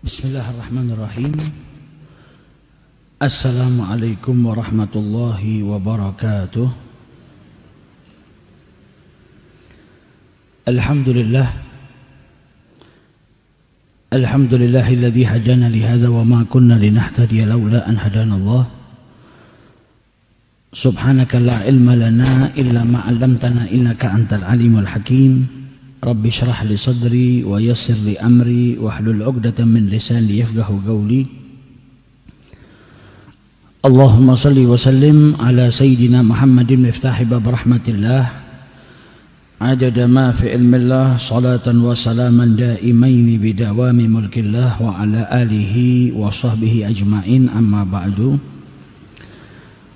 Bismillahirrahmanirrahim. Assalamualaikum warahmatullahi wabarakatuh. Alhamdulillahilladzi hadana lihadza wa ma kunna linahtadiya laula an hadanallah. Subhanaka la ilma lana illa ma 'allamtana innaka antal alimul hakim. Rabbi syrah li sadri wa yassir li amri wahlul 'uqdatam min lisani yafqahu qawli. Allahumma salli wa sallim ala sayyidina Muhammadin miftahi bab rahmatillah adada ma fi ilmillah salatan wa salaman daimaini bidawami mulkillah wa ala alihi wa sahbihi ajma'in amma ba'du.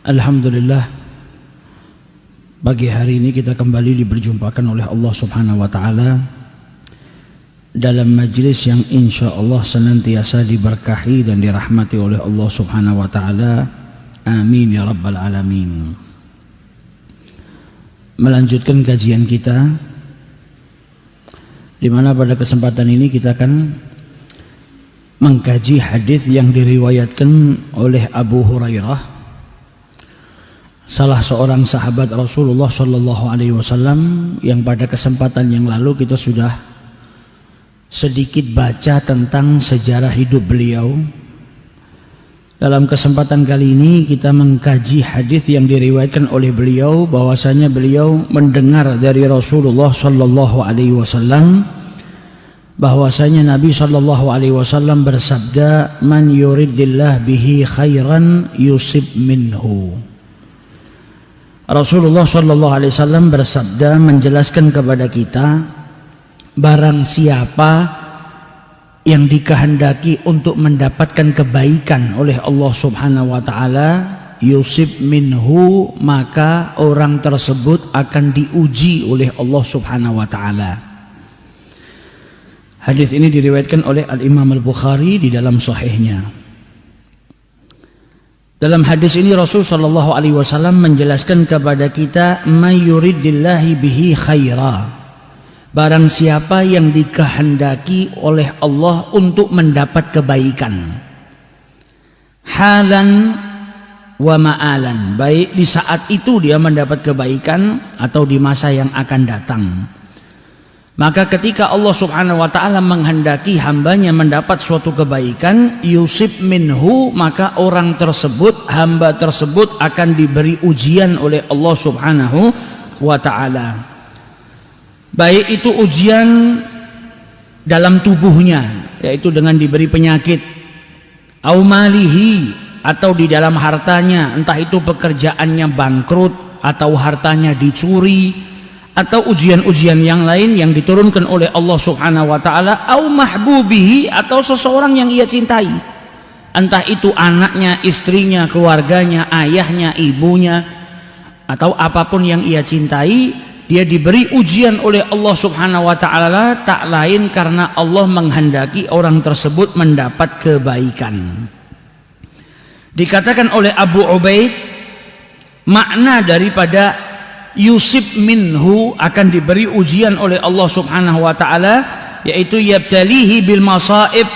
Alhamdulillah, pagi hari ini kita kembali diperjumpakan oleh Allah Subhanahu wa Ta'ala dalam majlis yang insya Allah senantiasa diberkahi dan dirahmati oleh Allah Subhanahu wa Ta'ala. Amin ya Rabbal Alamin. Melanjutkan kajian kita, di mana pada kesempatan ini kita akan mengkaji hadis yang diriwayatkan oleh Abu Hurairah, salah seorang sahabat Rasulullah Shallallahu Alaihi Wasallam, yang pada kesempatan yang lalu kita sudah sedikit baca tentang sejarah hidup beliau. Dalam kesempatan kali ini kita mengkaji hadis yang diriwayatkan oleh beliau, bahwasanya beliau mendengar dari Rasulullah Shallallahu Alaihi Wasallam bahwasanya Nabi Shallallahu Alaihi Wasallam bersabda, "Man yuridillah bihi khairan yusib minhu." Rasulullah Shallallahu Alaihi Wasallam bersabda, menjelaskan kepada kita, barang siapa yang dikehendaki untuk mendapatkan kebaikan oleh Allah Subhanahu wa Ta'ala, yusib minhu, maka orang tersebut akan diuji oleh Allah Subhanahu wa Ta'ala. Hadis ini diriwayatkan oleh Al-Imam Al-Bukhari di dalam sahihnya. Dalam hadis ini Rasul sallallahu alaihi wasallam menjelaskan kepada kita, may yuridillahi bihi khaira. Barang siapa yang dikehendaki oleh Allah untuk mendapat kebaikan, halan wa ma'alan, baik di saat itu dia mendapat kebaikan atau di masa yang akan datang. Maka ketika Allah Subhanahu wa Ta'ala menghendaki hambanya mendapat suatu kebaikan, yusib minhu, maka orang tersebut, hamba tersebut akan diberi ujian oleh Allah Subhanahu wa Ta'ala. Baik itu ujian dalam tubuhnya, yaitu dengan diberi penyakit, au malihi, atau di dalam hartanya, entah itu pekerjaannya bangkrut atau hartanya dicuri, atau ujian-ujian yang lain yang diturunkan oleh Allah Subhanahu wa Ta'ala, au mahbubihi, atau seseorang yang ia cintai, entah itu anaknya, istrinya, keluarganya, ayahnya, ibunya, atau apapun yang ia cintai, dia diberi ujian oleh Allah Subhanahu wa Ta'ala, tak lain karena Allah menghendaki orang tersebut mendapat kebaikan. Dikatakan oleh Abu Ubaid, makna daripada yusib minhu, akan diberi ujian oleh Allah Subhanahu wa Ta'ala, yaitu yabtalihi bil masaib,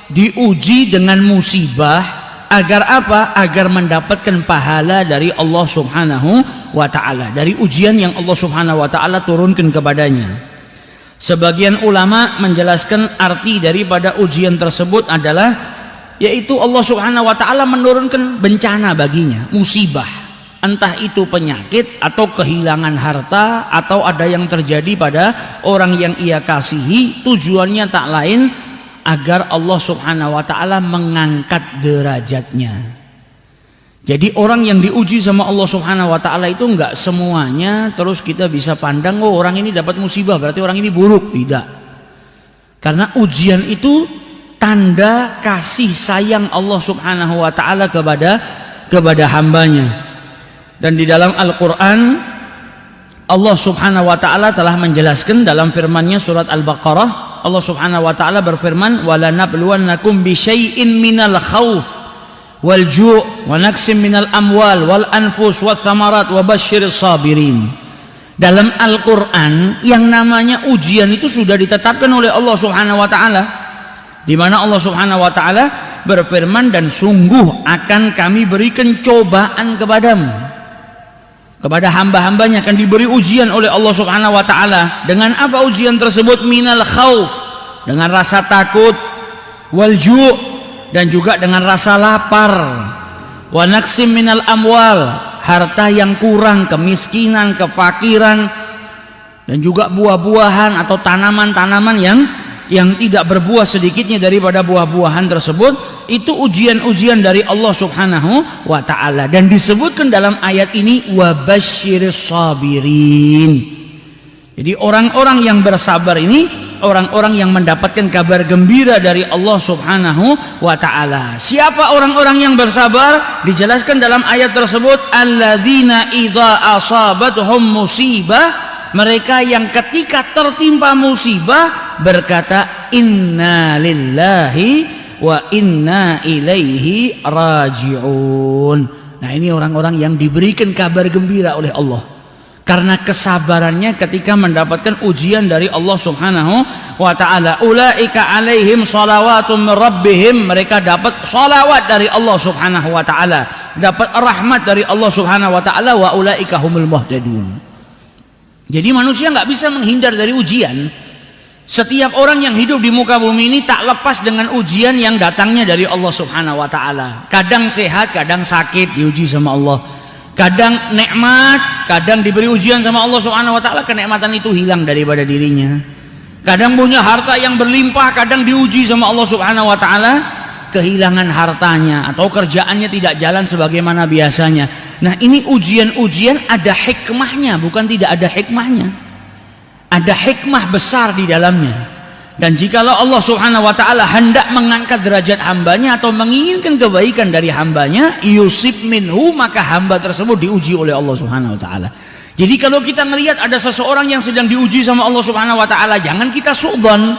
diuji dengan musibah. Agar apa? Agar mendapatkan pahala dari Allah Subhanahu wa Ta'ala, dari ujian yang Allah Subhanahu wa Ta'ala turunkan kepadanya. Sebagian ulama menjelaskan arti daripada ujian tersebut adalah, yaitu Allah Subhanahu wa Ta'ala menurunkan bencana baginya, musibah, entah itu penyakit atau kehilangan harta, atau ada yang terjadi pada orang yang ia kasihi. Tujuannya tak lain agar Allah Subhanahu wa Ta'ala mengangkat derajatnya. Jadi orang yang diuji sama Allah Subhanahu wa Ta'ala itu enggak semuanya terus kita bisa pandang, oh orang ini dapat musibah berarti orang ini buruk. Tidak. Karena ujian itu tanda kasih sayang Allah Subhanahu wa Ta'ala kepada hambanya. Dan di dalam Al-Quran Allah Subhanahu wa Ta'ala telah menjelaskan dalam firman-Nya surat Al-Baqarah. Allah Subhanahu wa Ta'ala berfirman, wala nabluwannakum bi syai'in minal khauf wal ju' wa naqsim minal amwal wal anfus wath thamarat wa basyiris sabirin. Dalam Al-Quran yang namanya ujian itu sudah ditetapkan oleh Allah Subhanahu wa Ta'ala. di mana Allah Subhanahu wa taala berfirman, dan sungguh akan kami berikan cobaan kepadamu, kepada hamba-hambanya akan diberi ujian oleh Allah Subhanahu wa taala. Dengan apa ujian tersebut? Minal khauf, dengan rasa takut, wal ju', dan juga dengan rasa lapar, wa naqsim minal amwal, harta yang kurang, kemiskinan, kefakiran, dan juga buah-buahan atau tanaman-tanaman yang tidak berbuah sedikitnya daripada buah-buahan tersebut. Itu ujian-ujian dari Allah Subhanahu wa taala, dan disebutkan dalam ayat ini wa basyiris sabirin. Jadi orang-orang yang bersabar ini orang-orang yang mendapatkan kabar gembira dari Allah Subhanahu wa taala. Siapa orang-orang yang bersabar? Dijelaskan dalam ayat tersebut, alladzina idza asabatuhum musibah, mereka yang ketika tertimpa musibah berkata inna lillahi wa inna ilaihi raji'un. Nah, ini orang-orang yang diberikan kabar gembira oleh Allah karena kesabarannya ketika mendapatkan ujian dari Allah Subhanahu wa taala. Ulaika alaihim shalawatum min rabbihim, mereka dapat salawat dari Allah Subhanahu wa taala, dapat rahmat dari Allah Subhanahu wa taala, wa ulaika humul muhtadun. Jadi manusia nggak bisa menghindar dari ujian. Setiap orang yang hidup di muka bumi ini tak lepas dengan ujian yang datangnya dari Allah Subhanahu wa taala. Kadang sehat, kadang sakit, diuji sama Allah. Kadang nikmat, kadang diberi ujian sama Allah Subhanahu wa taala, kenikmatan itu hilang daripada dirinya. Kadang punya harta yang berlimpah, kadang diuji sama Allah Subhanahu wa taala, kehilangan hartanya atau kerjaannya tidak jalan sebagaimana biasanya. Nah, ini ujian-ujian ada hikmahnya, bukan tidak ada hikmahnya. Ada hikmah besar di dalamnya. Dan jikalau Allah Subhanahu wa taala hendak mengangkat derajat hambanya atau menginginkan kebaikan dari hambanya, yusib minhu, maka hamba tersebut diuji oleh Allah Subhanahu wa taala. Jadi kalau kita melihat ada seseorang yang sedang diuji sama Allah Subhanahu wa taala, jangan kita su'dzon.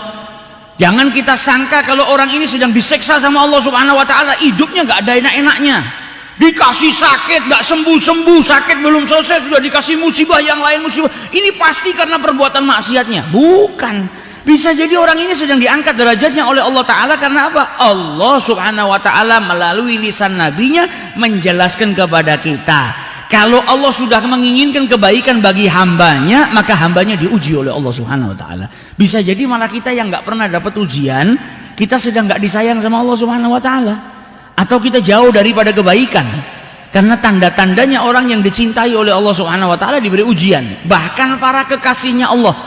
Jangan kita sangka kalau orang ini sedang diseksa sama Allah Subhanahu wa taala, hidupnya nggak ada enak-enaknya. Dikasih sakit nggak sembuh-sembuh, sakit belum selesai sudah dikasih musibah yang lain, musibah. Ini pasti karena perbuatan maksiatnya. Bukan. Bisa jadi orang ini sedang diangkat derajatnya oleh Allah taala karena apa? Allah Subhanahu wa taala melalui lisan nabinya menjelaskan kepada kita, kalau Allah sudah menginginkan kebaikan bagi hambanya, maka hambanya diuji oleh Allah Subhanahu wa taala. Bisa jadi malah kita yang nggak pernah dapat ujian, kita sedang nggak disayang sama Allah Subhanahu wa taala, atau kita jauh daripada kebaikan. Karena tanda-tandanya orang yang dicintai oleh Allah Subhanahu wa taala diberi ujian. Bahkan para kekasihnya Allah,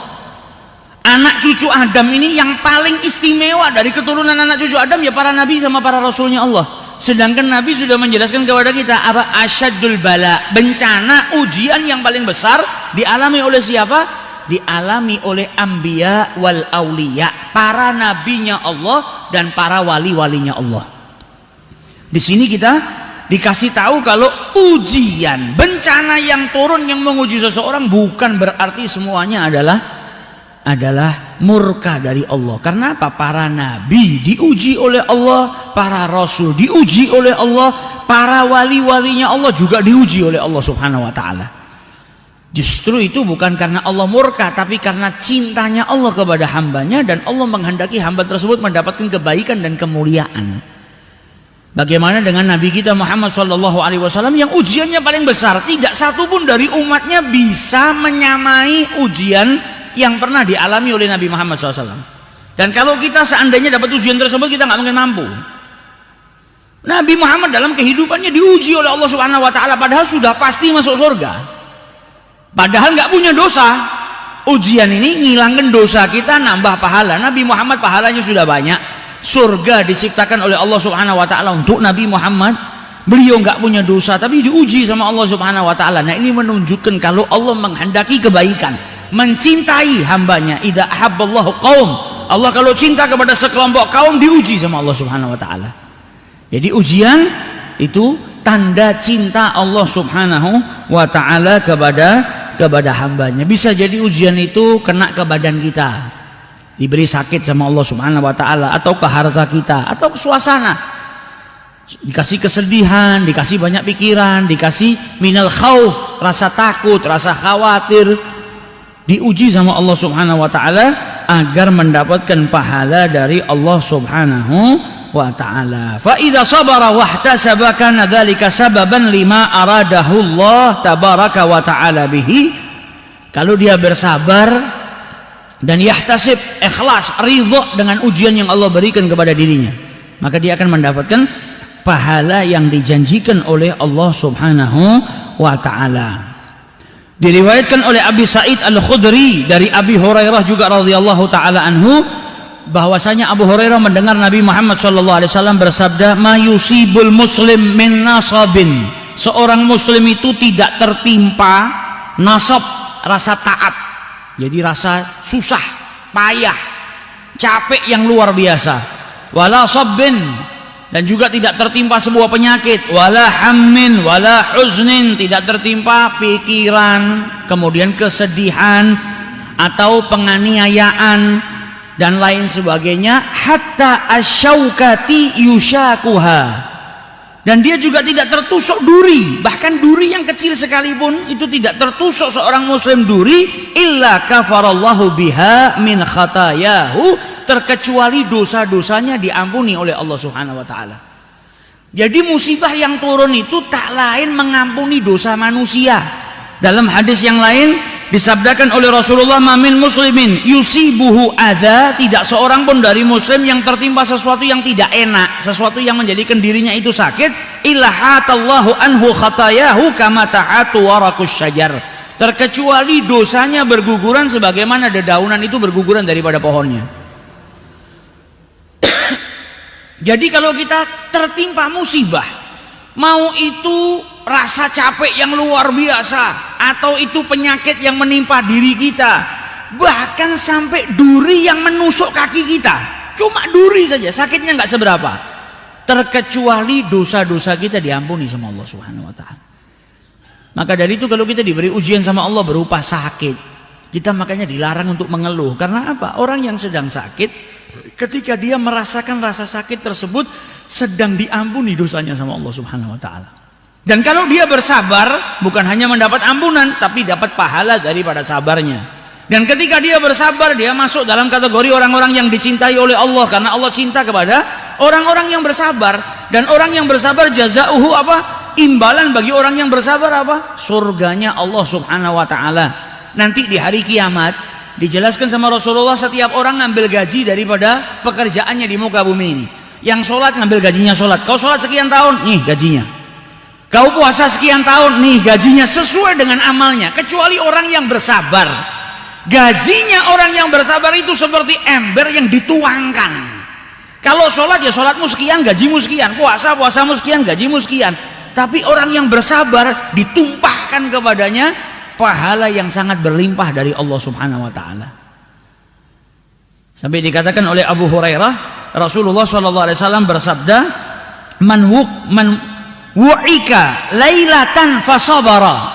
anak cucu Adam ini yang paling istimewa dari keturunan anak cucu Adam ya para nabi sama para rasulnya Allah. Sedangkan Nabi sudah menjelaskan kepada kita apa? Asyadul bala, bencana, ujian yang paling besar dialami oleh siapa? Dialami oleh anbiya wal auliya, para nabinya Allah dan para wali-walinya Allah. Di sini kita dikasih tahu kalau ujian, bencana yang turun yang menguji seseorang bukan berarti semuanya adalah murka dari Allah. Karena apa? Para nabi diuji oleh Allah, para rasul diuji oleh Allah, para wali-walinya Allah juga diuji oleh Allah Subhanahu wa taala. Justru itu bukan karena Allah murka, tapi karena cintanya Allah kepada hambanya, dan Allah menghendaki hamba tersebut mendapatkan kebaikan dan kemuliaan. Bagaimana dengan Nabi kita Muhammad SAW yang ujiannya paling besar, tidak satu pun dari umatnya bisa menyamai ujian yang pernah dialami oleh Nabi Muhammad SAW. Dan kalau kita seandainya dapat ujian tersebut, kita nggak mungkin mampu. Nabi Muhammad dalam kehidupannya diuji oleh Allah Subhanahu wa taala, padahal sudah pasti masuk surga, padahal nggak punya dosa. Ujian ini ngilangin dosa kita, nambah pahala. Nabi Muhammad pahalanya sudah banyak. Surga diciptakan oleh Allah Subhanahu wa taala untuk Nabi Muhammad. Beliau nggak punya dosa tapi diuji sama Allah Subhanahu wa taala. Nah, ini menunjukkan kalau Allah menghendaki kebaikan, mencintai hambanya. Idza ahabballahu qaum, Allah kalau cinta kepada sekelompok kaum diuji sama Allah Subhanahu wa taala. Jadi ujian itu tanda cinta Allah Subhanahu wa taala kepada hambanya. Bisa jadi ujian itu kena ke badan kita, diberi sakit sama Allah Subhanahu wa taala, atau ke harta kita, atau ke suasana, dikasih kesedihan, dikasih banyak pikiran, dikasih minal khauf, rasa takut, rasa khawatir, diuji sama Allah Subhanahu wa taala agar mendapatkan pahala dari Allah Subhanahu wa ta'ala. Fa idza sabara wahtasaba kana dzalika sababan lima aradahu Allah tabaraka wa ta'ala bihi. Kalau dia bersabar dan yahtasib, ikhlas, ridha dengan ujian yang Allah berikan kepada dirinya, maka dia akan mendapatkan pahala yang dijanjikan oleh Allah Subhanahu wa ta'ala. Diriwayatkan oleh Abi Sa'id Al-Khudri dari Abi Hurairah juga radhiyallahu taala anhu, bahwasanya Abu Hurairah mendengar Nabi Muhammad sallallahu alaihi wasallam bersabda, "Ma yusibul muslim min nasabin." Seorang muslim itu tidak tertimpa nasab, rasa taat. Jadi rasa susah, payah, capek yang luar biasa. Wala sabbin, dan juga tidak tertimpa sebuah penyakit, wala hammin wala huznin, tidak tertimpa pikiran, kemudian kesedihan atau penganiayaan dan lain sebagainya, hatta asyaukati yushakuha, dan dia juga tidak tertusuk duri, bahkan duri yang kecil sekalipun itu tidak tertusuk seorang muslim duri, illa kafarallahu biha min khatayahu, terkecuali dosa-dosanya diampuni oleh Allah Subhanahu wa ta'ala. Jadi musibah yang turun itu tak lain mengampuni dosa manusia. Dalam hadis yang lain disabdakan oleh Rasulullah, "Mamin muslimin yusibuhu adza," tidak seorang pun dari muslim yang tertimpa sesuatu yang tidak enak, sesuatu yang menjadikan dirinya itu sakit, illa hatallahu anhu khatayahu kama tahatu waraqus syajar, terkecuali dosanya berguguran sebagaimana dedaunan itu berguguran daripada pohonnya. Jadi kalau kita tertimpa musibah, mau itu rasa capek yang luar biasa, atau itu penyakit yang menimpa diri kita, bahkan sampai duri yang menusuk kaki kita, cuma duri saja, sakitnya nggak seberapa, terkecuali dosa-dosa kita diampuni sama Allah Subhanahu wa ta'ala. Maka dari itu kalau kita diberi ujian sama Allah berupa sakit, kita makanya dilarang untuk mengeluh. Karena apa? Orang yang sedang sakit, ketika dia merasakan rasa sakit tersebut, sedang diampuni dosanya sama Allah Subhanahu wa ta'ala. Dan kalau dia bersabar, bukan hanya mendapat ampunan, tapi dapat pahala daripada sabarnya. Dan ketika dia bersabar, dia masuk dalam kategori orang-orang yang dicintai oleh Allah, karena Allah cinta kepada orang-orang yang bersabar. Dan orang yang bersabar jazauhu apa? Imbalan bagi orang yang bersabar apa? Surganya Allah Subhanahu wa ta'ala. Nanti di hari kiamat dijelaskan sama Rasulullah, setiap orang ngambil gaji daripada pekerjaannya di muka bumi ini. Yang sholat ngambil gajinya sholat. Kau sholat sekian tahun, nih gajinya. Kau puasa sekian tahun, nih gajinya, sesuai dengan amalnya. Kecuali orang yang bersabar, gajinya orang yang bersabar itu seperti ember yang dituangkan. Kalau sholat ya sholatmu sekian, gajimu sekian. Puasa, puasamu sekian, gajimu sekian. Tapi orang yang bersabar ditumpahkan kepadanya pahala yang sangat berlimpah dari Allah Subhanahu wa ta'ala. Sampai dikatakan oleh Abu Hurairah, Rasulullah SAW bersabda, man wu'ika lailatan fasabara,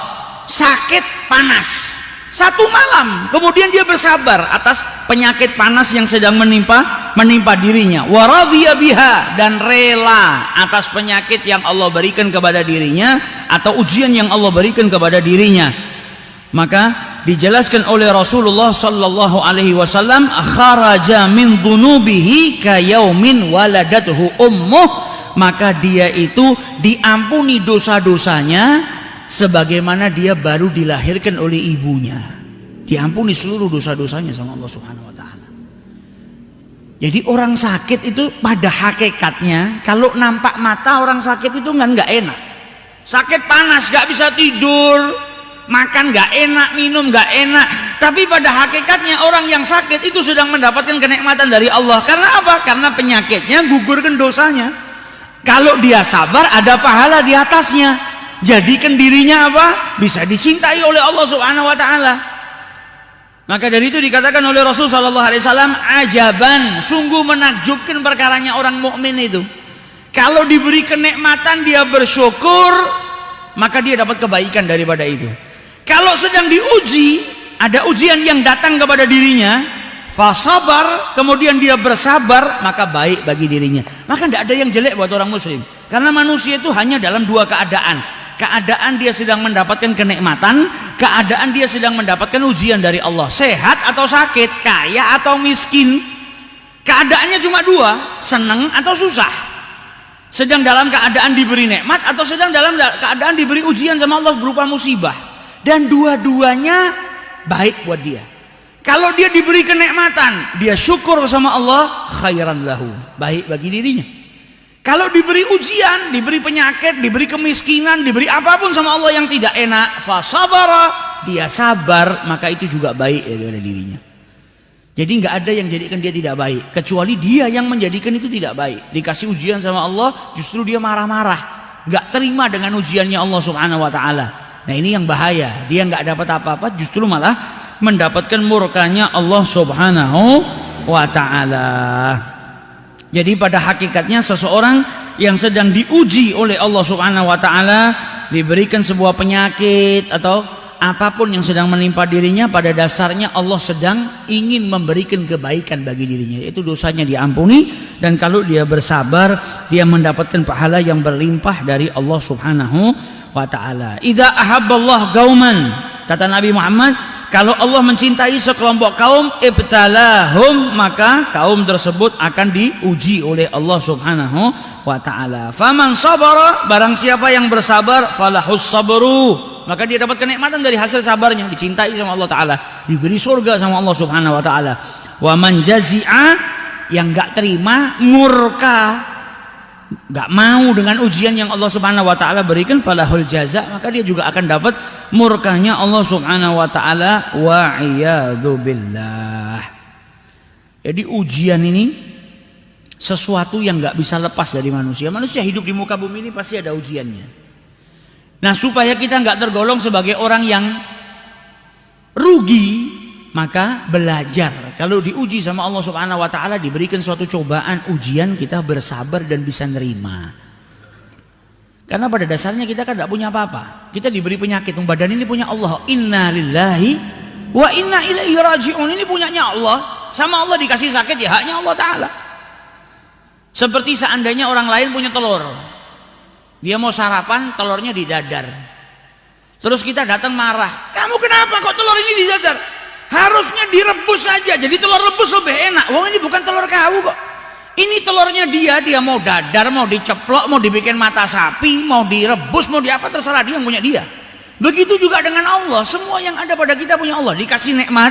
sakit panas satu malam, kemudian dia bersabar atas penyakit panas yang sedang menimpa dirinya, waradhiya biha, dan rela atas penyakit yang Allah berikan kepada dirinya atau ujian yang Allah berikan kepada dirinya. Maka dijelaskan oleh Rasulullah sallallahu alaihi wasallam, kharaja min dhunubihi ka yaumin waladathu ummuh, maka dia itu diampuni dosa-dosanya sebagaimana dia baru dilahirkan oleh ibunya. Diampuni seluruh dosa-dosanya sama Allah Subhanahu wa ta'ala. Jadi orang sakit itu pada hakikatnya, kalau nampak mata orang sakit itu nggak enak. Sakit panas, nggak bisa tidur, makan nggak enak, minum nggak enak. Tapi pada hakikatnya orang yang sakit itu sedang mendapatkan kenikmatan dari Allah. Karena apa? Karena penyakitnya gugurkan dosanya. Kalau dia sabar, ada pahala di atasnya. Jadikan dirinya apa? Bisa dicintai oleh Allah Subhanahu wa ta'ala. Maka dari itu dikatakan oleh Rasul sallallahu alaihi wasallam, ajaban, sungguh menakjubkan perkaranya orang mukmin itu. Kalau diberi kenikmatan dia bersyukur, maka dia dapat kebaikan daripada itu. Kalau sedang diuji, ada ujian yang datang kepada dirinya, fasabar, kemudian dia bersabar, maka baik bagi dirinya. Maka tidak ada yang jelek buat orang muslim. Karena manusia itu hanya dalam dua keadaan. Keadaan dia sedang mendapatkan kenikmatan, keadaan dia sedang mendapatkan ujian dari Allah, sehat atau sakit, kaya atau miskin. Keadaannya cuma dua, senang atau susah. Sedang dalam keadaan diberi nikmat atau sedang dalam keadaan diberi ujian sama Allah berupa musibah. Dan dua-duanya baik buat dia. Kalau dia diberi kenikmatan, dia syukur sama Allah, khairan lahu, baik bagi dirinya. Kalau diberi ujian, diberi penyakit, diberi kemiskinan, diberi apapun sama Allah yang tidak enak, fasabara, dia sabar, maka itu juga baik pada dirinya. Jadi nggak ada yang jadikan dia tidak baik, kecuali dia yang menjadikan itu tidak baik. Dikasih ujian sama Allah, justru dia marah-marah, nggak terima dengan ujiannya Allah Subhanahu Wa Taala. Nah ini yang bahaya, dia nggak dapat apa-apa, justru malah mendapatkan murkanya Allah Subhanahu Wa Taala. Jadi pada hakikatnya seseorang yang sedang diuji oleh Allah Subhanahu Wa Taala, diberikan sebuah penyakit atau apapun yang sedang menimpa dirinya, pada dasarnya Allah sedang ingin memberikan kebaikan bagi dirinya, yaitu dosanya diampuni, dan kalau dia bersabar dia mendapatkan pahala yang berlimpah dari Allah Subhanahu Wa Taala. Idza ahabballah qauman, kata Nabi Muhammad, kalau Allah mencintai sekelompok kaum, ibtalahum, maka kaum tersebut akan diuji oleh Allah Subhanahu Wa Taala. Faman sabara, barang siapa yang bersabar, falahus sabru, maka dia dapat kenikmatan dari hasil sabarnya, dicintai sama Allah Taala, diberi surga sama Allah Subhanahu Wa Taala. Wa man jazi'a, yang enggak terima, murka, enggak mau dengan ujian yang Allah Subhanahu Wa Taala berikan, falahul jaza, maka dia juga akan dapat murkanya Allah Subhanahu Wa Taala, wa iyadzu billah. Jadi ujian ini sesuatu yang enggak bisa lepas dari manusia. Manusia hidup di muka bumi ini pasti ada ujiannya. Nah, supaya kita enggak tergolong sebagai orang yang rugi, maka belajar. Kalau diuji sama Allah Subhanahu Wa Taala, diberikan suatu cobaan, ujian, kita bersabar dan bisa nerima. Karena pada dasarnya kita kan tidak punya apa-apa. Kita diberi penyakit, badan ini punya Allah. Inna lillahi wa inna ilaihi raji'un, ini punyanya Allah. Sama Allah dikasih sakit, ya haknya Allah Ta'ala. Seperti seandainya orang lain punya telur, dia mau sarapan, telurnya di dadar. Terus kita datang marah, kamu kenapa kok telur ini di dadar? Harusnya direbus saja, jadi telur rebus lebih enak. Wah, ini bukan telur kau kok. Ini telurnya dia mau dadar, mau diceplok, mau dibikin mata sapi, mau direbus, mau di apa, terserah dia, yang punya dia. Begitu juga dengan Allah, semua yang ada pada kita punya Allah. Dikasih nikmat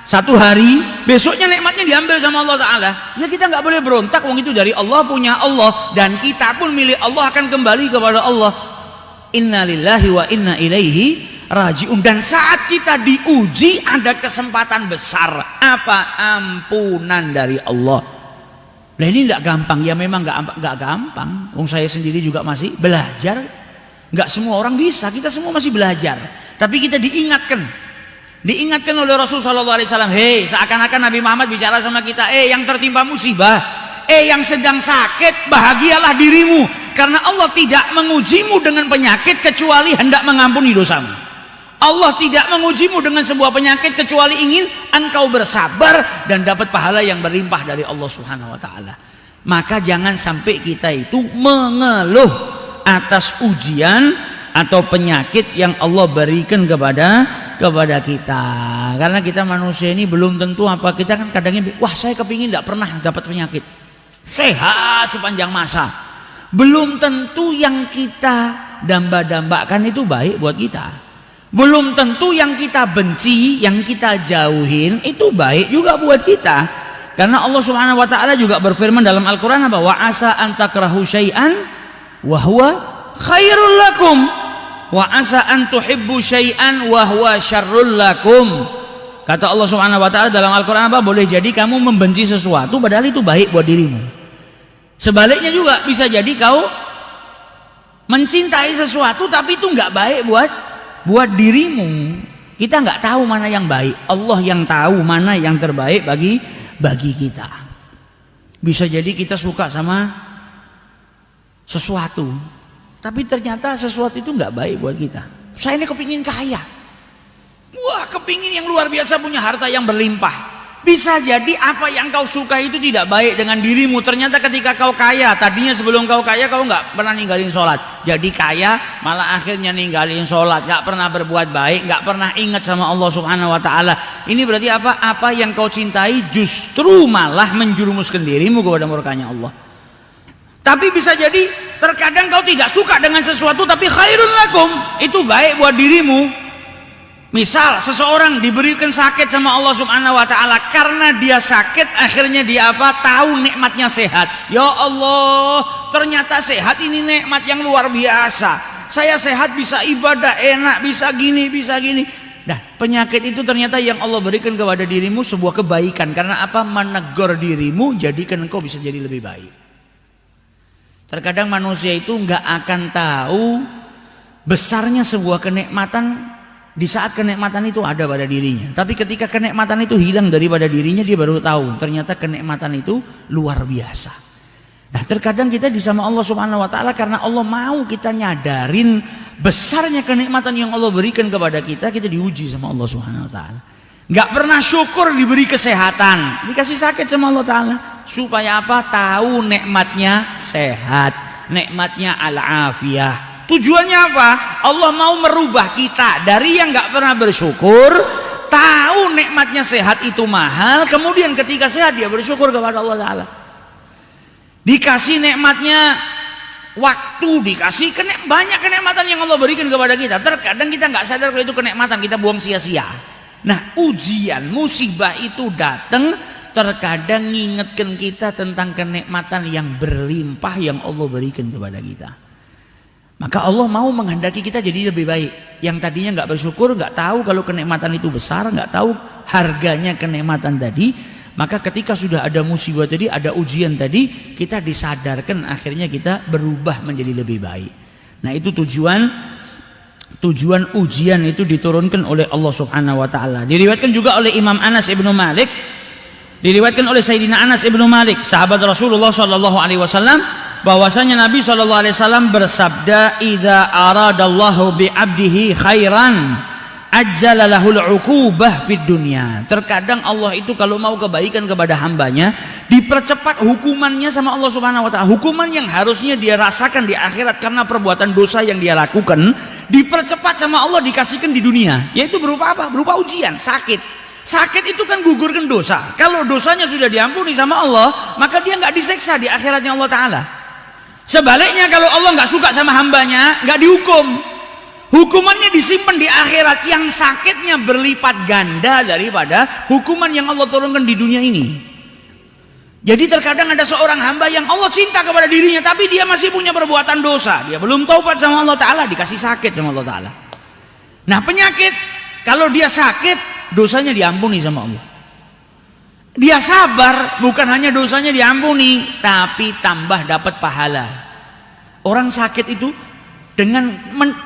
satu hari, besoknya nikmatnya diambil sama Allah Ta'ala. Ya kita nggak boleh berontak, wong itu dari Allah, punya Allah, dan kita pun milik Allah, akan kembali kepada Allah. Inna lillahi wa inna ilaihi raji'un. Dan saat kita diuji ada kesempatan besar, apa? Ampunan dari Allah. Nah ini tidak gampang, ya memang nggak gampang. Wong saya sendiri juga masih belajar. Nggak semua orang bisa, kita semua masih belajar. Tapi kita diingatkan oleh Rasulullah SAW. Hei, seakan-akan Nabi Muhammad bicara sama kita, yang tertimpa musibah, yang sedang sakit, bahagialah dirimu, karena Allah tidak mengujimu dengan penyakit kecuali hendak mengampuni dosamu. Allah tidak mengujimu dengan sebuah penyakit kecuali ingin engkau bersabar dan dapat pahala yang berlimpah dari Allah Subhanahu Wa Taala. Maka jangan sampai kita itu mengeluh atas ujian atau penyakit yang Allah berikan kepada kita. Karena kita manusia ini belum tentu apa, kita kan kadangnya, wah saya kepingin tidak pernah dapat penyakit, sehat sepanjang masa. Belum tentu yang kita damba-dambakan itu baik buat kita. Belum tentu yang kita benci, yang kita jauhin itu baik juga buat kita. Karena Allah Subhanahu Wa Taala juga berfirman dalam Al-Quran apa? Wa asa an takrahu syai'an wa huwa khairul lakum, wa asa an tuhibbu syai'an wa huwa syarrul lakum. Kata Allah Subhanahu Wa Taala dalam Al-Quran apa? Boleh jadi kamu membenci sesuatu padahal itu baik buat dirimu. Sebaliknya juga bisa jadi kau mencintai sesuatu tapi itu nggak baik buat dirimu. Kita nggak tahu mana yang baik, Allah yang tahu mana yang terbaik bagi kita. Bisa jadi kita suka sama sesuatu, tapi ternyata sesuatu itu nggak baik buat kita. Saya ini kepingin kaya, wah kepingin yang luar biasa, punya harta yang berlimpah, Bisa jadi apa yang kau suka itu tidak baik dengan dirimu. Ternyata ketika kau kaya, tadinya sebelum kau kaya kau nggak pernah ninggalin sholat. Jadi kaya malah akhirnya ninggalin sholat, nggak pernah berbuat baik, nggak pernah ingat sama Allah Subhanahu Wa Taala. Ini berarti apa? Apa yang kau cintai justru malah menjerumuskan dirimu kepada murkanya Allah. Tapi bisa jadi terkadang kau tidak suka dengan sesuatu tapi khairun lakum, itu baik buat dirimu. Misal seseorang diberikan sakit sama Allah Subhanahu Wa Taala, karena dia sakit akhirnya dia apa? Tahu nikmatnya sehat. Ya Allah, ternyata sehat ini nikmat yang luar biasa. Saya sehat, bisa ibadah enak, bisa gini, bisa gini. Nah, penyakit itu ternyata yang Allah berikan kepada dirimu sebuah kebaikan. Karena apa? Menegur dirimu, jadikan engkau bisa jadi lebih baik. Terkadang manusia itu nggak akan tahu besarnya sebuah kenikmatan di saat kenikmatan itu ada pada dirinya. Tapi ketika kenikmatan itu hilang daripada dirinya, dia baru tahu ternyata kenikmatan itu luar biasa. Nah, terkadang kita di sama Allah Subhanahu Wa Taala karena Allah mau kita nyadarin besarnya kenikmatan yang Allah berikan kepada kita, kita diuji sama Allah Subhanahu Wa Taala. Nggak pernah syukur diberi kesehatan, dikasih sakit sama Allah Taala. Supaya apa? Tahu nikmatnya sehat, nikmatnya al-afiyah. Tujuannya apa? Allah mau merubah kita dari yang nggak pernah bersyukur, tahu nikmatnya sehat itu mahal, kemudian ketika sehat dia bersyukur kepada Allah Ta'ala. Dikasih nikmatnya waktu, dikasih banyak kenikmatan yang Allah berikan kepada kita. Terkadang kita nggak sadar kalau itu kenikmatan, kita buang sia-sia. Nah, ujian, musibah itu datang terkadang ngingetkan kita tentang kenikmatan yang berlimpah yang Allah berikan kepada kita. Maka Allah mau menghendaki kita jadi lebih baik. Yang tadinya nggak bersyukur, nggak tahu kalau kenikmatan itu besar, nggak tahu harganya kenikmatan tadi. Maka ketika sudah ada musibah tadi, ada ujian tadi, kita disadarkan, akhirnya kita berubah menjadi lebih baik. Nah, itu tujuan ujian itu diturunkan oleh Allah Subhanahu Wa Taala. Diriwayatkan juga oleh Imam Anas ibnu Malik, diriwayatkan oleh Sayyidina Anas ibnu Malik, sahabat Rasulullah Shallallahu Alaihi Wasallam, bahwasanya Nabi SAW bersabda, "Idza aradallahu bi 'abdihi khairan ajjala lahul 'uqubah fid dunya." Terkadang Allah itu kalau mau kebaikan kepada hambanya, dipercepat hukumannya sama Allah Subhanahu Wa Taala. Hukuman yang harusnya dia rasakan di akhirat karena perbuatan dosa yang dia lakukan, dipercepat sama Allah, dikasihkan di dunia. Yaitu berupa apa? Berupa ujian, sakit. Sakit itu kan gugurkan dosa. Kalau dosanya sudah diampuni sama Allah, maka dia nggak diseksa di akhiratnya Allah Ta'ala. Sebaliknya kalau Allah nggak suka sama hambanya, nggak dihukum, hukumannya disimpan di akhirat yang sakitnya berlipat ganda daripada hukuman yang Allah turunkan di dunia ini. Jadi terkadang ada seorang hamba yang Allah cinta kepada dirinya, tapi dia masih punya perbuatan dosa, dia belum taubat sama Allah Ta'ala, dikasih sakit sama Allah Ta'ala. Nah, penyakit, kalau dia sakit, dosanya diampuni sama Allah. Dia sabar, bukan hanya dosanya diampuni, tapi tambah dapat pahala. Orang sakit itu dengan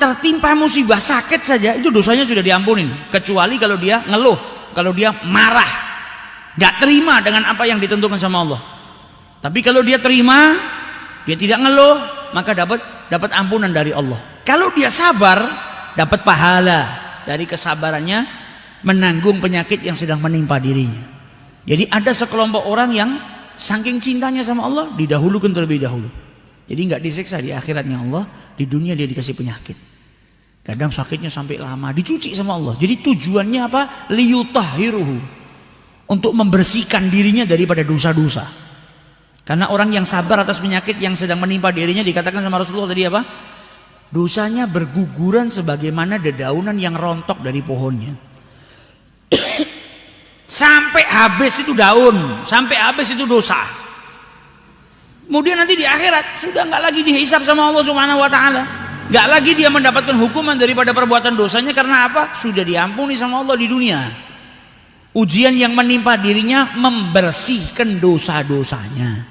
tertimpa musibah sakit saja itu dosanya sudah diampuni, kecuali kalau dia ngeluh, kalau dia marah, nggak terima dengan apa yang ditentukan sama Allah. Tapi kalau dia terima, dia tidak ngeluh, maka dapat ampunan dari Allah. Kalau dia sabar, dapat pahala dari kesabarannya menanggung penyakit yang sedang menimpa dirinya. Jadi ada sekelompok orang yang saking cintanya sama Allah, didahulukan terlebih dahulu. Jadi nggak disiksa di akhiratnya Allah, di dunia dia dikasih penyakit. Kadang sakitnya sampai lama, dicuci sama Allah. Jadi tujuannya apa? Liyutahhiruhu, untuk membersihkan dirinya daripada dosa-dosa. Karena orang yang sabar atas penyakit yang sedang menimpa dirinya, dikatakan sama Rasulullah tadi apa? Dosanya berguguran sebagaimana dedaunan yang rontok dari pohonnya. Sampai habis itu daun, sampai habis itu dosa. Kemudian nanti di akhirat sudah nggak lagi dihisab sama Allah Subhanahu Wa Taala, nggak lagi dia mendapatkan hukuman daripada perbuatan dosanya. Karena apa? Sudah diampuni sama Allah di dunia. Ujian yang menimpa dirinya membersihkan dosa-dosanya.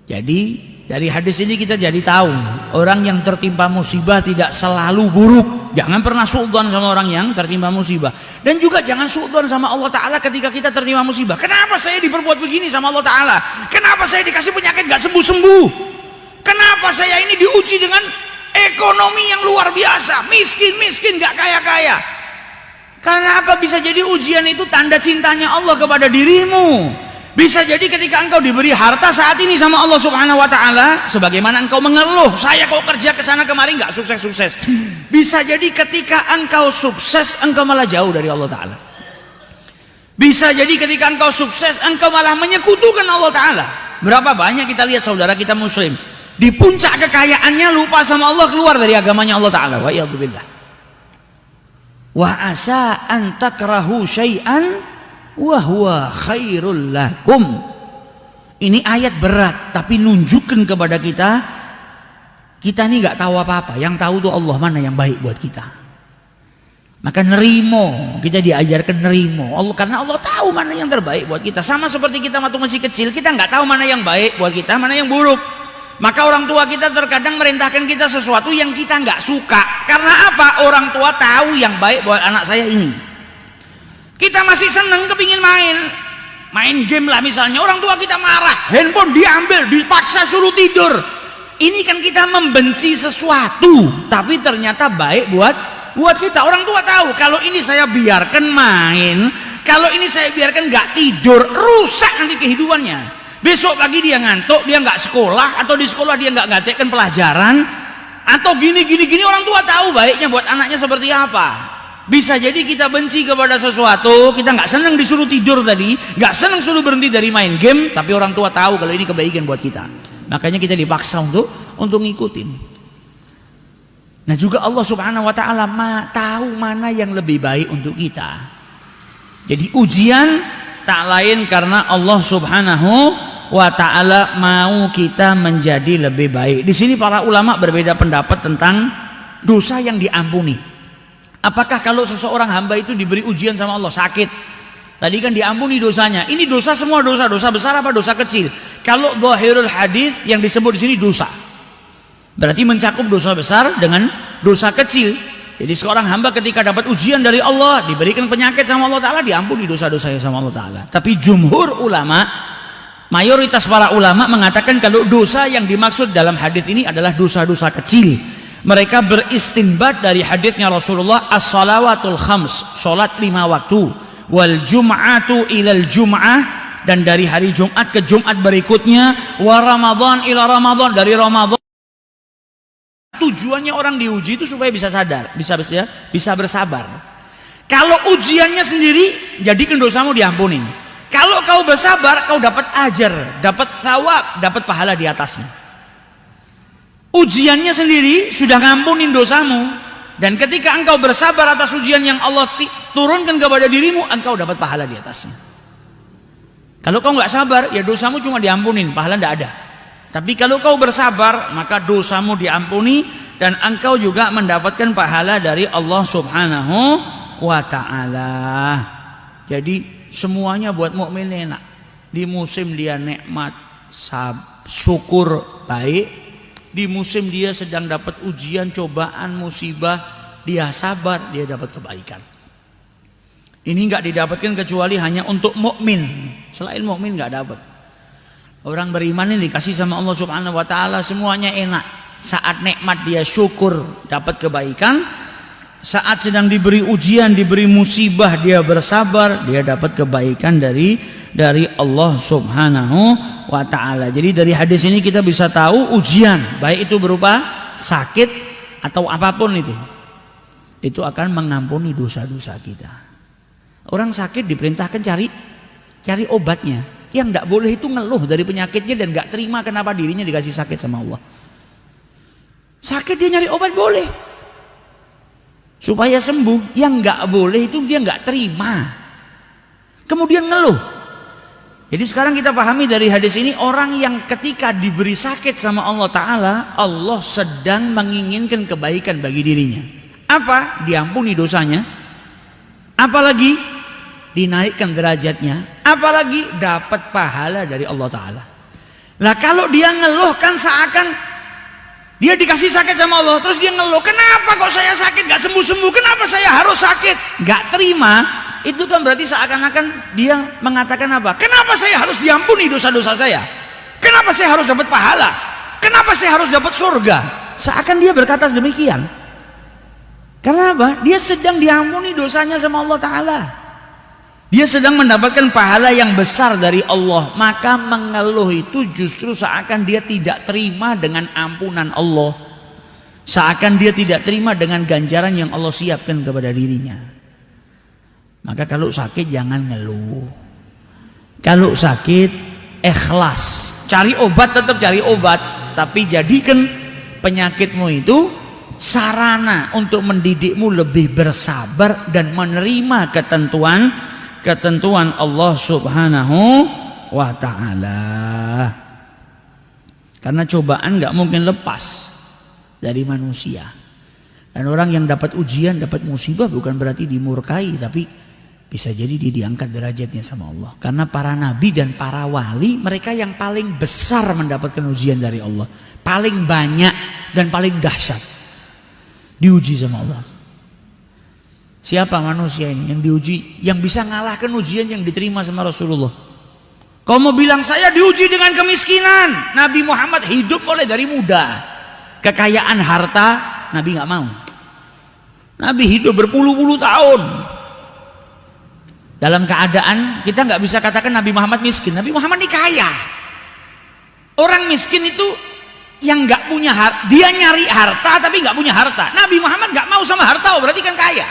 Jadi dari hadis ini kita jadi tahu, orang yang tertimpa musibah tidak selalu buruk. Jangan pernah suudzon sama orang yang tertimpa musibah. Dan juga jangan suudzon sama Allah Ta'ala ketika kita tertimpa musibah. Kenapa saya diperbuat begini sama Allah Ta'ala? Kenapa saya dikasih penyakit gak sembuh-sembuh? Kenapa saya ini diuji dengan ekonomi yang luar biasa? Miskin-miskin gak kaya-kaya. Karena apa? Bisa jadi ujian itu tanda cintanya Allah kepada dirimu. Bisa jadi ketika engkau diberi harta saat ini sama Allah Subhanahu wa taala, sebagaimana engkau mengeluh, saya kok kerja ke sana kemari nggak sukses-sukses. Bisa jadi ketika engkau sukses, engkau malah jauh dari Allah taala. Bisa jadi ketika engkau sukses, engkau malah menyekutukan Allah taala. Berapa banyak kita lihat saudara kita muslim di puncak kekayaannya lupa sama Allah, keluar dari agamanya Allah taala. Wa iyadzubillah. Wa asa an takrahu syai'an wa huwa khairul lakum. Ini ayat berat tapi nunjukkan kepada kita ini nggak tahu apa-apa, yang tahu tuh Allah mana yang baik buat kita. Maka nerimo, kita diajarkan nerimo Allah, karena Allah tahu mana yang terbaik buat kita. Sama seperti kita waktu masih kecil, kita nggak tahu mana yang baik buat kita, mana yang buruk. Maka orang tua kita terkadang merintahkan kita sesuatu yang kita nggak suka. Karena apa? Orang tua tahu yang baik buat anak saya ini. Kita masih seneng kepingin main game lah misalnya. Orang tua kita marah, handphone diambil, dipaksa suruh tidur. Ini kan kita membenci sesuatu, tapi ternyata baik buat kita. Orang tua tahu kalau ini saya biarkan main, kalau ini saya biarkan nggak tidur, rusak nanti kehidupannya. Besok pagi dia ngantuk, dia nggak sekolah, atau di sekolah dia nggak ngerjakan pelajaran, atau gini. Orang tua tahu baiknya buat anaknya seperti apa. Bisa jadi kita benci kepada sesuatu, kita nggak senang disuruh tidur tadi, nggak senang suruh berhenti dari main game, tapi orang tua tahu kalau ini kebaikan buat kita. Makanya kita dipaksa untuk ngikutin. Nah juga Allah Subhanahu Wa Taala tahu mana yang lebih baik untuk kita. Jadi ujian tak lain karena Allah Subhanahu wa ta'ala mau kita menjadi lebih baik. Di sini para ulama berbeda pendapat tentang dosa yang diampuni. Apakah kalau seseorang hamba itu diberi ujian sama Allah, sakit, tadi kan diampuni dosanya. Ini dosa semua dosa besar apa dosa kecil? Kalau zahirul hadis yang disebut di sini dosa, berarti mencakup dosa besar dengan dosa kecil. Jadi seorang hamba ketika dapat ujian dari Allah, diberikan penyakit sama Allah Ta'ala, diampuni dosa-dosanya sama Allah Ta'ala. Tapi jumhur ulama, mayoritas para ulama mengatakan kalau dosa yang dimaksud dalam hadis ini adalah dosa-dosa kecil. Mereka beristinbat dari hadisnya Rasulullah, as-salawatul khams, salat 5 waktu, wal jum'atu ilal jum'ah, dan dari hari Jumat ke Jumat berikutnya, wa Ramadan ila Ramadan, dari Ramadan. Tujuannya orang diuji itu supaya bisa sadar, bisa bersabar. Kalau ujiannya sendiri, jadikan dosamu diampuni. Kalau kau bersabar, kau dapat ajar, dapat thawab, dapat pahala di atasnya. Ujiannya sendiri sudah ngampunin dosamu, dan ketika engkau bersabar atas ujian yang Allah turunkan kepada dirimu, engkau dapat pahala di atasnya. Kalau kau nggak sabar, ya dosamu cuma diampunin, pahala tidak ada. Tapi kalau kau bersabar, maka dosamu diampuni dan engkau juga mendapatkan pahala dari Allah Subhanahu wa Ta'ala. Jadi semuanya buat mukmin enak. Di musim dia nikmat, syukur, baik. Di musim dia sedang dapat ujian, cobaan, musibah, dia sabar, dia dapat kebaikan. Ini nggak didapatkan kecuali hanya untuk mukmin. Selain mukmin nggak dapat. Orang beriman ini dikasih sama Allah Subhanahu wa Ta'ala semuanya enak. Saat nikmat dia syukur, dapat kebaikan. Saat sedang diberi ujian, diberi musibah, dia bersabar, dia dapat kebaikan dari Allah Subhanahu wa Ta'ala. Jadi dari hadis ini kita bisa tahu ujian, baik itu berupa sakit atau apapun itu akan mengampuni dosa-dosa kita. Orang sakit diperintahkan cari obatnya. Yang tidak boleh itu ngeluh dari penyakitnya dan nggak terima kenapa dirinya dikasih sakit sama Allah. Sakit dia nyari obat boleh supaya sembuh. Yang nggak boleh itu dia nggak terima, kemudian ngeluh. Jadi sekarang kita pahami dari hadis ini, orang yang ketika diberi sakit sama Allah Ta'ala, Allah sedang menginginkan kebaikan bagi dirinya. Apa? Diampuni dosanya, apalagi dinaikkan derajatnya, apalagi dapat pahala dari Allah Ta'ala. Nah kalau dia ngeluh kan seakan dia dikasih sakit sama Allah, terus dia ngeluh, kenapa kok saya sakit gak sembuh-sembuh, kenapa saya harus sakit, gak terima. Itu kan berarti seakan-akan dia mengatakan apa? Kenapa saya harus diampuni dosa-dosa saya? Kenapa saya harus dapat pahala? Kenapa saya harus dapat surga? Seakan dia berkata demikian. Karena apa? Dia sedang diampuni dosanya sama Allah Ta'ala. Dia sedang mendapatkan pahala yang besar dari Allah. Maka mengeluh itu justru seakan dia tidak terima dengan ampunan Allah. Seakan dia tidak terima dengan ganjaran yang Allah siapkan kepada dirinya. Maka kalau sakit jangan ngeluh. Kalau sakit ikhlas. Cari obat, tetap cari obat. Tapi jadikan penyakitmu itu sarana untuk mendidikmu lebih bersabar dan menerima ketentuan Allah Subhanahu wa Ta'ala. Karena cobaan gak mungkin lepas dari manusia. Dan orang yang dapat ujian, dapat musibah bukan berarti dimurkai, tapi bisa jadi dia diangkat derajatnya sama Allah. Karena para nabi dan para wali, mereka yang paling besar mendapatkan ujian dari Allah, paling banyak dan paling dahsyat diuji sama Allah. Siapa manusia ini yang diuji, yang bisa ngalahkan ujian yang diterima sama Rasulullah? Kau mau bilang saya diuji dengan kemiskinan? Nabi Muhammad hidup mulai dari muda. Kekayaan harta Nabi nggak mau. Nabi hidup berpuluh-puluh tahun dalam keadaan kita nggak bisa katakan Nabi Muhammad miskin. Nabi Muhammad ini kaya. Orang miskin itu yang nggak punya harta, dia nyari harta tapi nggak punya harta. Nabi Muhammad nggak mau sama harta, berarti kan kaya,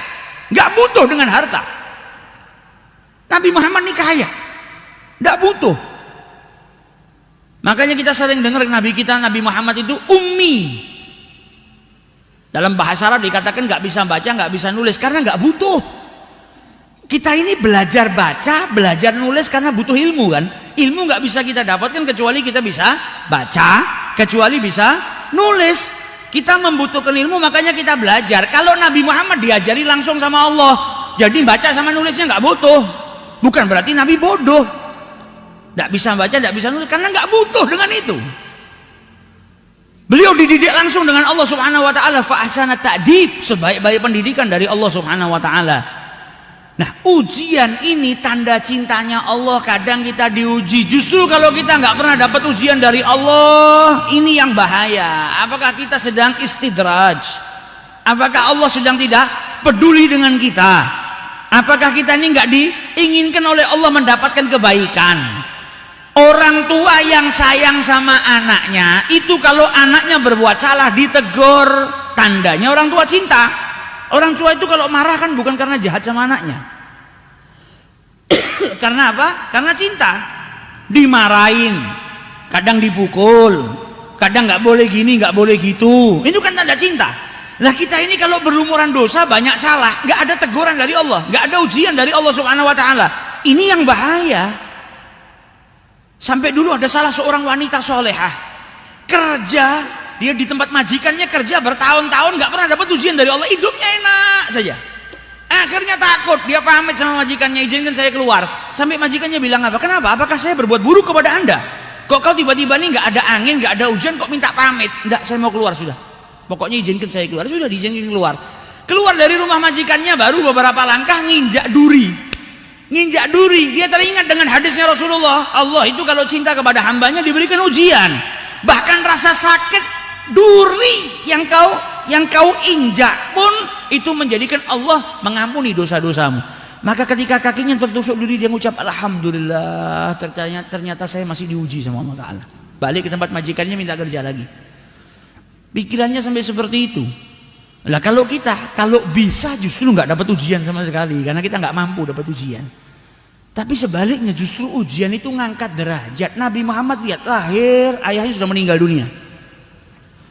nggak butuh dengan harta. Nabi Muhammad ini kaya, nggak butuh. Makanya kita sering dengar Nabi kita, Nabi Muhammad itu ummi. Dalam bahasa Arab dikatakan nggak bisa baca, nggak bisa nulis karena nggak butuh. Kita ini belajar baca, belajar nulis karena butuh ilmu kan. Ilmu nggak bisa kita dapatkan kecuali kita bisa baca, kecuali bisa nulis. Kita membutuhkan ilmu, makanya kita belajar. Kalau Nabi Muhammad diajari langsung sama Allah, jadi baca sama nulisnya nggak butuh. Bukan berarti Nabi bodoh, nggak bisa baca, nggak bisa nulis, karena nggak butuh dengan itu. Beliau dididik langsung dengan Allah Subhanahu Wa Taala. Fa ahsana ta'dib, sebaik-baik pendidikan dari Allah Subhanahu Wa Taala. Nah, ujian ini tanda cintanya Allah. Kadang kita diuji. Justru kalau kita nggak pernah dapat ujian dari Allah, ini yang bahaya. Apakah kita sedang istidraj? Apakah Allah sedang tidak peduli dengan kita? Apakah kita ini nggak diinginkan oleh Allah mendapatkan kebaikan? Orang tua yang sayang sama anaknya, itu kalau anaknya berbuat salah ditegur, tandanya orang tua cinta. Orang tua itu kalau marah kan bukan karena jahat sama anaknya. Karena apa? Karena cinta. Dimarahin, kadang dipukul, kadang nggak boleh gini, nggak boleh gitu. Itu kan tanda cinta. Nah kita ini kalau berlumuran dosa, banyak salah, nggak ada teguran dari Allah, nggak ada ujian dari Allah Subhanahu Wa Taala. Ini yang bahaya. Sampai dulu ada salah seorang wanita solehah, kerja. Dia di tempat majikannya kerja bertahun-tahun nggak pernah dapat ujian dari Allah, hidupnya enak saja. Akhirnya takut, dia pamit sama majikannya, izinkan saya keluar. Sampai majikannya bilang apa? Kenapa? Apakah saya berbuat buruk kepada anda? Kok kau tiba-tiba nih nggak ada angin, nggak ada hujan, kok minta pamit? Enggak, saya mau keluar sudah. Pokoknya izinkan saya keluar. Sudah diizinkan keluar. Keluar dari rumah majikannya baru beberapa langkah nginjak duri. Nginjak duri. Dia teringat dengan hadisnya Rasulullah. Allah itu kalau cinta kepada hambanya diberikan ujian. Bahkan rasa sakit duri yang kau injak pun itu menjadikan Allah mengampuni dosa-dosamu. Maka ketika kakinya tertusuk duri, dia mengucap alhamdulillah, ternyata saya masih diuji sama Allah Ta'ala. Balik ke tempat majikannya minta kerja lagi. Pikirannya sampai seperti itu. Lah kalau bisa justru nggak dapat ujian sama sekali, karena kita nggak mampu dapat ujian. Tapi sebaliknya justru ujian itu ngangkat derajat. Nabi Muhammad lihat lahir, ayahnya sudah meninggal dunia.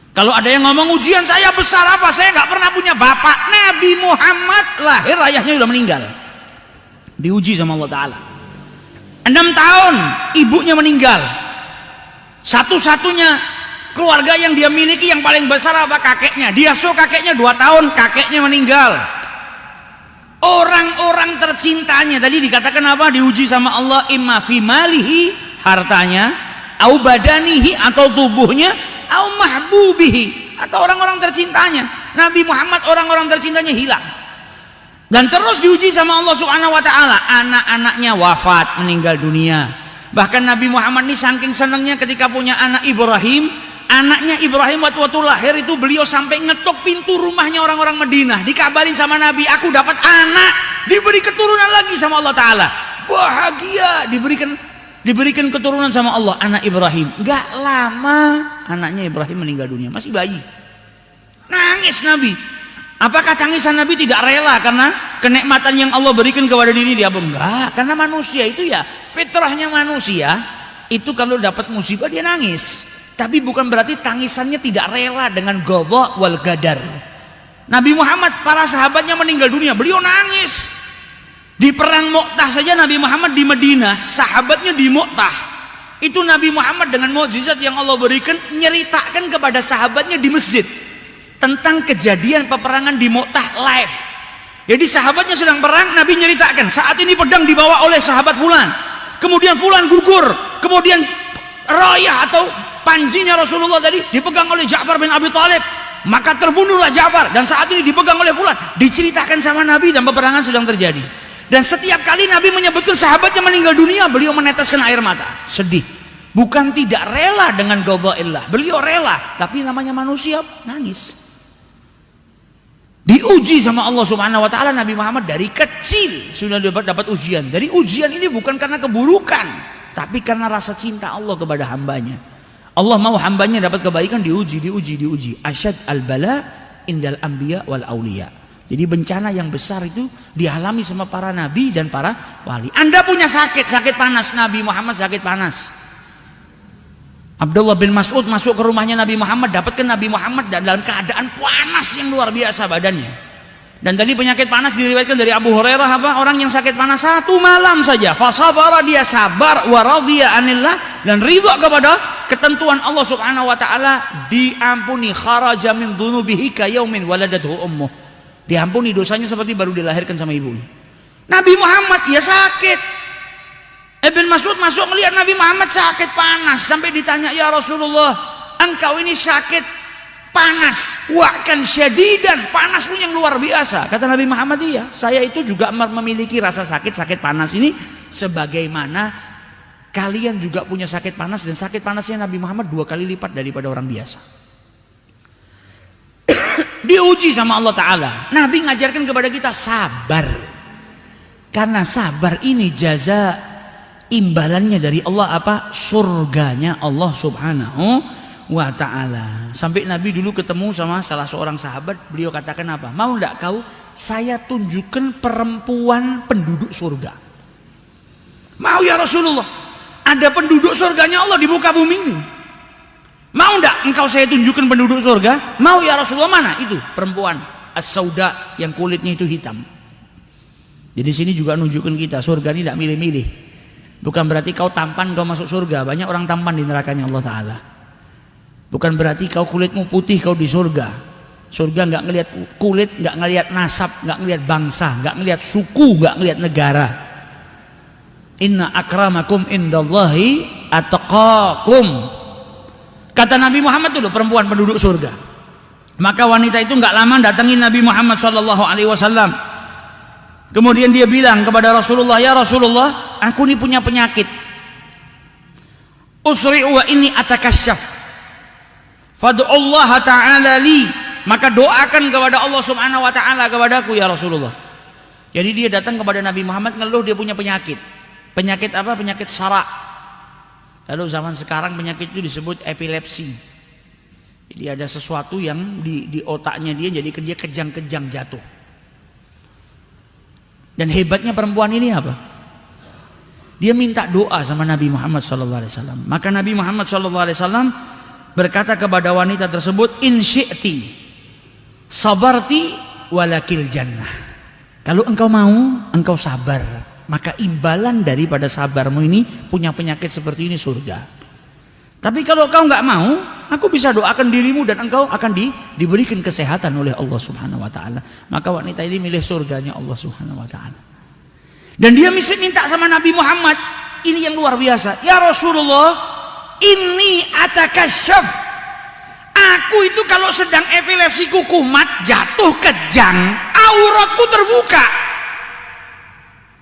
Kalau ada yang ngomong ujian saya besar apa? Saya nggak pernah punya bapak. Nabi Muhammad lahir, ayahnya sudah meninggal. Diuji sama Allah Ta'ala. 6 tahun ibunya meninggal. Satu-satunya keluarga yang dia miliki yang paling besar apa? Kakeknya. Dia kakeknya 2 tahun, kakeknya meninggal. Orang-orang tercintanya tadi dikatakan apa? Diuji sama Allah, imma fi malihi, hartanya, au badanihi, atau tubuhnya, au mahbubihi, atau orang-orang tercintanya. Nabi Muhammad orang-orang tercintanya hilang. Dan terus diuji sama Allah Subhanahu Wa Taala. Anak-anaknya wafat, meninggal dunia. Bahkan Nabi Muhammad ini saking senangnya ketika punya anak Ibrahim, anaknya Ibrahim waktu lahir itu beliau sampai ngetok pintu rumahnya orang-orang Madinah, dikabarin sama Nabi, aku dapat anak, diberi keturunan lagi sama Allah Ta'ala. Bahagia, diberikan keturunan sama Allah, anak Ibrahim. Gak lama anaknya Ibrahim meninggal dunia, masih bayi. Nangis Nabi. Apakah tangisan Nabi tidak rela karena kenikmatan yang Allah berikan kepada diri dia? Enggak, karena manusia itu ya fitrahnya manusia itu kalau dapat musibah dia nangis. Tapi bukan berarti tangisannya tidak rela dengan ghadha wal qadar. Nabi Muhammad, para sahabatnya meninggal dunia, beliau nangis. Di perang Mu'tah saja Nabi Muhammad di Madinah, sahabatnya di Mu'tah. Itu Nabi Muhammad dengan mukjizat yang Allah berikan nyeritakan kepada sahabatnya di masjid tentang kejadian peperangan di Mu'tah live. Jadi sahabatnya sedang perang, Nabi nyeritakan, saat ini pedang dibawa oleh sahabat fulan, kemudian fulan gugur, kemudian rayah atau panjinya Rasulullah tadi dipegang oleh Ja'far bin Abi Thalib, maka terbunuhlah Ja'far, dan saat ini dipegang oleh fulan. Diceritakan sama Nabi dan peperangan sedang terjadi. Dan setiap kali Nabi menyebutkan sahabatnya meninggal dunia, beliau meneteskan air mata, sedih. Bukan tidak rela dengan ghadhaillah, beliau rela, tapi namanya manusia nangis. Diuji sama Allah Subhanahu wa taala. Nabi Muhammad dari kecil sudah dapat ujian. Dari ujian ini bukan karena keburukan, tapi karena rasa cinta Allah kepada hambanya. Allah mau hambanya dapat kebaikan, diuji. Asyad al-bala indal anbiya wal auliya. Jadi bencana yang besar itu dialami sama para nabi dan para wali. Anda punya sakit panas, Nabi Muhammad sakit panas. Abdullah bin Mas'ud masuk ke rumahnya Nabi Muhammad, dapatkan Nabi Muhammad dalam keadaan panas yang luar biasa badannya. Dan tadi penyakit panas diriwayatkan dari Abu Hurairah, orang yang sakit panas 1 malam saja, fasabara, dia sabar, wa radhiya anillah, dan ridha kepada ketentuan Allah Subhanahu wa taala, diampuni, kharaja min dzunubihi ka yaumin waladathu ummuh. Diampuni dosanya seperti baru dilahirkan sama ibunya. Nabi Muhammad ya sakit. Ibn Mas'ud masuk melihat Nabi Muhammad sakit panas, sampai ditanya, ya Rasulullah, engkau ini sakit panas, wa'kan syadidan, panas pun yang luar biasa. Kata Nabi Muhammad, iya, saya itu juga memiliki rasa sakit panas ini, sebagaimana kalian juga punya sakit panas, dan sakit panasnya Nabi Muhammad 2 kali lipat daripada orang biasa. Diuji sama Allah Ta'ala. Nabi ngajarkan kepada kita sabar, karena sabar ini jaza, imbalannya dari Allah apa? Surganya Allah Subhanahu wa ta'ala. Sampai Nabi dulu ketemu sama salah seorang sahabat, beliau katakan apa? Mau enggak kau saya tunjukkan perempuan penduduk surga? Mau ya Rasulullah, ada penduduk surganya Allah di muka bumi ini. Mau enggak engkau saya tunjukkan penduduk surga? Mau ya Rasulullah. Mana itu perempuan as-sauda yang kulitnya itu hitam. Jadi sini juga nunjukkan kita surga ini tidak milih-milih. Bukan berarti kau tampan kau masuk surga, banyak orang tampan di nerakanya Allah Ta'ala. Bukan berarti kau kulitmu putih kau di surga. Surga nggak ngelihat kulit, nggak ngelihat nasab, nggak ngelihat bangsa, nggak ngelihat suku, nggak ngelihat negara. Inna akramakum indallahi atqakum. Kata Nabi Muhammad dulu, perempuan penduduk surga. Maka wanita itu nggak lama datangin Nabi Muhammad SAW. Kemudian dia bilang kepada Rasulullah, ya Rasulullah, aku ini punya penyakit. Usri'u wa inni atakasyaf. Fad'ullaha ta'ala li, maka doakan kepada Allah Subhanahu wa ta'ala kepadaku ya Rasulullah. Jadi dia datang kepada Nabi Muhammad ngeluh dia punya penyakit. Penyakit apa? Penyakit sarak. Kalau zaman sekarang penyakit itu disebut epilepsi. Jadi ada sesuatu yang di otaknya dia, jadi dia kejang-kejang jatuh. Dan hebatnya perempuan ini apa? Dia minta doa sama Nabi Muhammad SAW. Maka Nabi Muhammad SAW berkata kepada wanita tersebut, in syi'ti sabarti walakil jannah. Kalau engkau mau, engkau sabar, maka imbalan daripada sabarmu ini punya penyakit seperti ini surga. Tapi kalau kau nggak mau, aku bisa doakan dirimu dan engkau akan diberikan kesehatan oleh Allah Subhanahu wa taala. Maka wanita ini milih surganya Allah Subhanahu wa taala. Dan dia mesti minta sama Nabi Muhammad, ini yang luar biasa. Ya Rasulullah, ini atakasyaf. Aku itu kalau sedang epilepsiku kumat, jatuh kejang, auratku terbuka.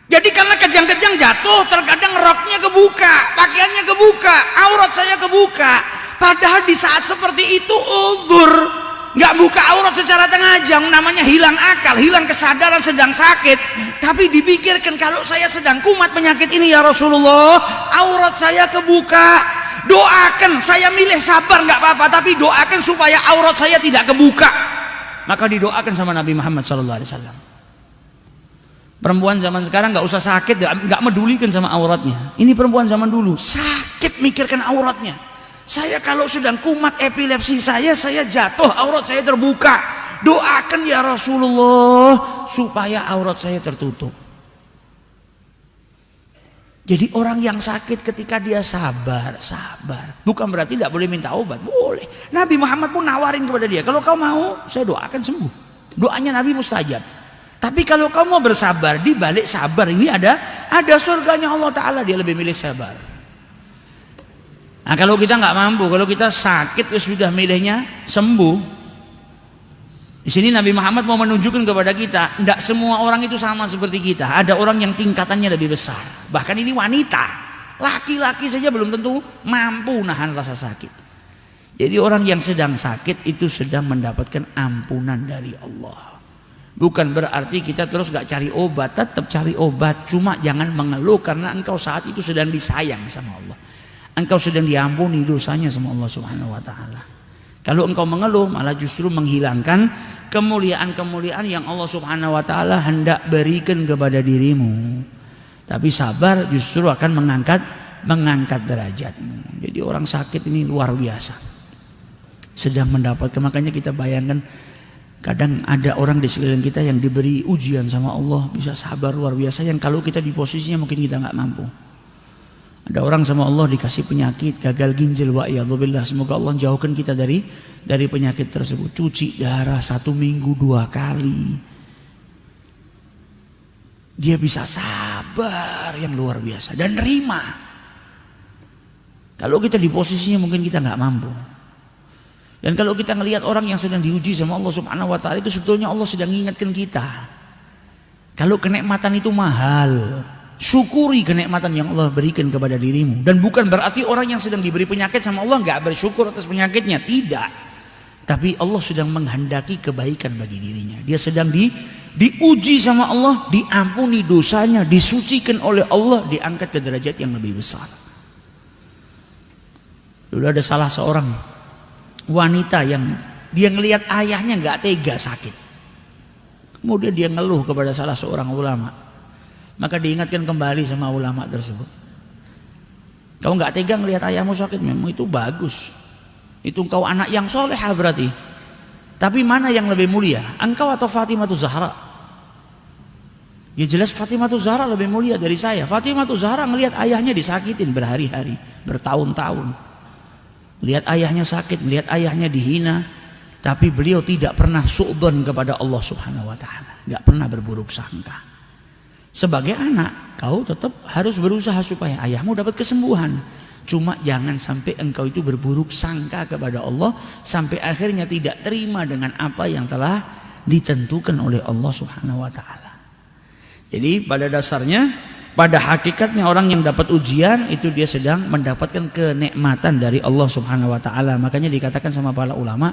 Jadi karena kejang-kejang jatuh, terkadang roknya kebuka, pakaiannya kebuka, aurat saya kebuka. Padahal di saat seperti itu uzur, nggak buka aurat secara sengaja, namanya hilang akal, hilang kesadaran, sedang sakit. Tapi dipikirkan, kalau saya sedang kumat penyakit ini ya Rasulullah, aurat saya kebuka, doakan, saya milih sabar nggak apa-apa, tapi doakan supaya aurat saya tidak kebuka. Maka didoakan sama Nabi Muhammad SAW. Perempuan zaman sekarang nggak usah sakit, nggak medulikan sama auratnya. Ini perempuan zaman dulu sakit mikirkan auratnya. Saya kalau sedang kumat epilepsi saya jatuh, aurat saya terbuka. Doakan ya Rasulullah supaya aurat saya tertutup. Jadi orang yang sakit ketika dia sabar. Bukan berarti tidak boleh minta obat, boleh. Nabi Muhammad pun nawarin kepada dia, kalau kau mau saya doakan sembuh. Doanya Nabi mustajab. Tapi kalau kau mau bersabar, di balik sabar ini ada surganya Allah Ta'ala, dia lebih milih sabar. Nah kalau kita nggak mampu, kalau kita sakit sudah milihnya sembuh. Di sini Nabi Muhammad mau menunjukkan kepada kita, tidak semua orang itu sama seperti kita. Ada orang yang tingkatannya lebih besar. Bahkan ini wanita, laki-laki saja belum tentu mampu nahan rasa sakit. Jadi orang yang sedang sakit itu sedang mendapatkan ampunan dari Allah. Bukan berarti kita terus gak cari obat, tetap cari obat. Cuma jangan mengeluh karena engkau saat itu sedang disayang sama Allah. Engkau sedang diampuni dosanya sama Allah Subhanahu wa Ta'ala. Kalau engkau mengeluh malah justru menghilangkan kemuliaan-kemuliaan yang Allah Subhanahu wa Ta'ala hendak berikan kepada dirimu. Tapi sabar justru akan mengangkat derajatmu. Jadi orang sakit ini luar biasa, sedang mendapatkan. Makanya kita bayangkan, kadang ada orang di sekeliling kita yang diberi ujian sama Allah, bisa sabar luar biasa, yang kalau kita di posisinya mungkin kita nggak mampu. Ada orang sama Allah dikasih penyakit gagal ginjal, wa'iyadzubillah, semoga Allah jauhkan kita dari penyakit tersebut. Cuci darah 1 minggu 2 kali, dia bisa sabar yang luar biasa dan nerima. Kalau kita di posisinya mungkin kita nggak mampu. Dan kalau kita melihat orang yang sedang diuji sama Allah Subhanahu wa Ta'ala, itu sebetulnya Allah sedang mengingatkan kita, kalau kenikmatan itu mahal, syukuri kenikmatan yang Allah berikan kepada dirimu. Dan bukan berarti orang yang sedang diberi penyakit sama Allah nggak bersyukur atas penyakitnya, tidak. Tapi Allah sedang menghendaki kebaikan bagi dirinya. Dia sedang diuji sama Allah, diampuni dosanya, disucikan oleh Allah, diangkat ke derajat yang lebih besar. Dulu ada salah seorang wanita yang dia ngelihat ayahnya nggak tega sakit, kemudian dia ngeluh kepada salah seorang ulama. Maka diingatkan kembali sama ulama tersebut, kau nggak tega ngelihat ayahmu sakit, memang itu bagus, itu engkau anak yang soleh berarti. Tapi mana yang lebih mulia, engkau atau Fatimah Zahra? Ya jelas Fatimah Zahra lebih mulia dari saya. Fatimah Zahra ngelihat ayahnya disakitin berhari-hari, bertahun-tahun. Lihat ayahnya sakit, lihat ayahnya dihina, tapi beliau tidak pernah su'dzon kepada Allah Subhanahu wa Ta'ala, nggak pernah berburuk sangka. Sebagai anak, kau tetap harus berusaha supaya ayahmu dapat kesembuhan. Cuma jangan sampai engkau itu berburuk sangka kepada Allah sampai akhirnya tidak terima dengan apa yang telah ditentukan oleh Allah Subhanahu wa Ta'ala. Jadi pada dasarnya, pada hakikatnya orang yang dapat ujian itu dia sedang mendapatkan kenikmatan dari Allah Subhanahu wa Ta'ala. Makanya dikatakan sama para ulama,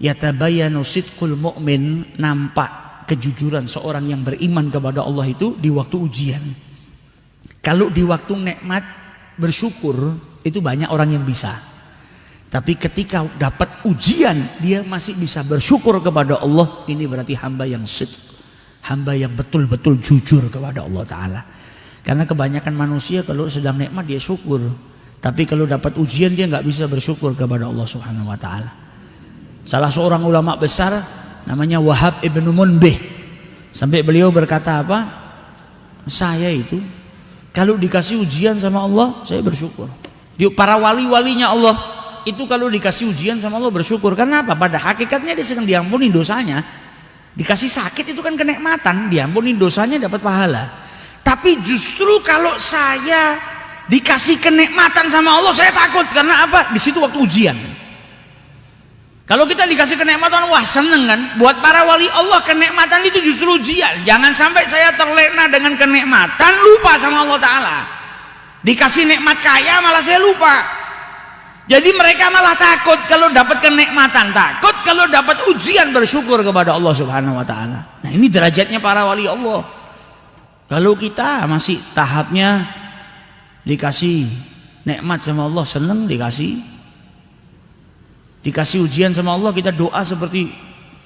yatabayyanu sidqul mu'min, nampak kejujuran seorang yang beriman kepada Allah itu di waktu ujian. Kalau di waktu nikmat bersyukur itu banyak orang yang bisa. Tapi ketika dapat ujian dia masih bisa bersyukur kepada Allah, ini berarti hamba yang sidq, hamba yang betul-betul jujur kepada Allah Ta'ala. Karena kebanyakan manusia kalau sedang nikmat dia syukur, tapi kalau dapat ujian dia nggak bisa bersyukur kepada Allah Subhanahu wa Ta'ala. Salah seorang ulama besar namanya Wahab ibnu Munbih, sampai beliau berkata apa? Saya itu kalau dikasih ujian sama Allah saya bersyukur. Para wali-walinya Allah itu kalau dikasih ujian sama Allah bersyukur. Karena apa? Pada hakikatnya dia sedang diampuni dosanya. Dikasih sakit itu kan kenikmatan, diampuni dosanya dapat pahala. Tapi justru kalau saya dikasih kenikmatan sama Allah saya takut. Karena apa? Di situ waktu ujian. Kalau kita dikasih kenikmatan, wah seneng kan? Buat para wali Allah kenikmatan itu justru ujian. Jangan sampai saya terlena dengan kenikmatan, lupa sama Allah Ta'ala. Dikasih nikmat kaya malah saya lupa. Jadi mereka malah takut kalau dapat kenikmatan, takut kalau dapat ujian, bersyukur kepada Allah Subhanahu wa taala. Nah, ini derajatnya para wali Allah. Kalau kita masih tahapnya dikasih nikmat sama Allah, senang, dikasih ujian sama Allah, kita doa seperti